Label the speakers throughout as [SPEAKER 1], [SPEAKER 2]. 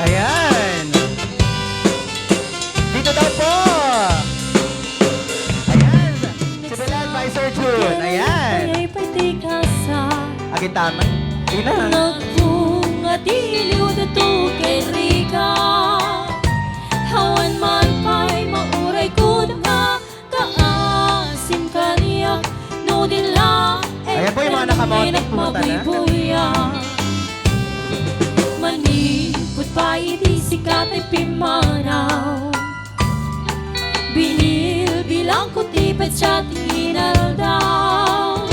[SPEAKER 1] Ayan. Dito daw po. Ayan. Si Bella Advisor June. Ayan.
[SPEAKER 2] Ay patikasa.
[SPEAKER 1] Agin tama. Sige na.
[SPEAKER 2] Nagbunga diliw dato kay Rika. Hawan man pa'y mauray ko na kaasim kaniya. No dila.
[SPEAKER 1] Ayan po yung mga nakamounting pumunta na.
[SPEAKER 2] Manipot pa iti sikat ay pimanaw. Binil bilang ko tipet siya tinginal daw.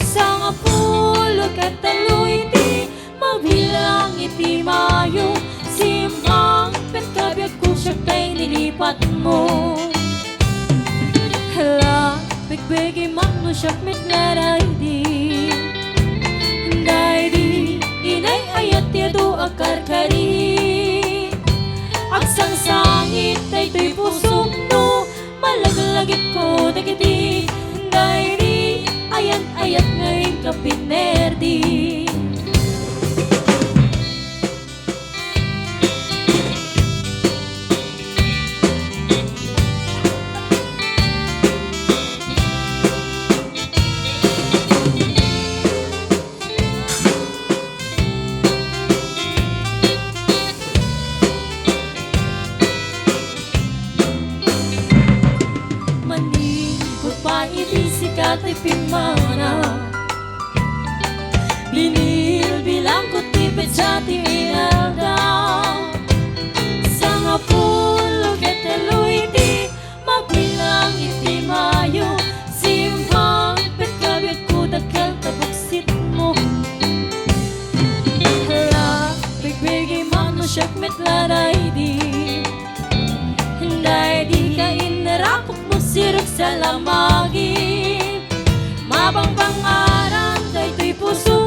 [SPEAKER 2] Sa nga pulog at talo iti mabilang iti mayo. Simang petkabyag ko siya kay nilipat mo. Hala, begbegi magno siya mitlaray di. Day di inay ayat yado akarkari. Agsang sangit ay to'y pusok no. Malaglagit ko dagiti. Day di ayat ngayon kapinerdi. Sikat ay pimana. Binil bilang ko tipid sa tinginal daw. Sa nga pulog at taloy di mabilang iti mayo. Simpang petkabyag ko dakal tabuksit mo. Hala, bigbigi man no siyak metlaray di. Hinday di ka inarakot mo sirok sa lamagi. Mabang pangaran, dahil to'y puso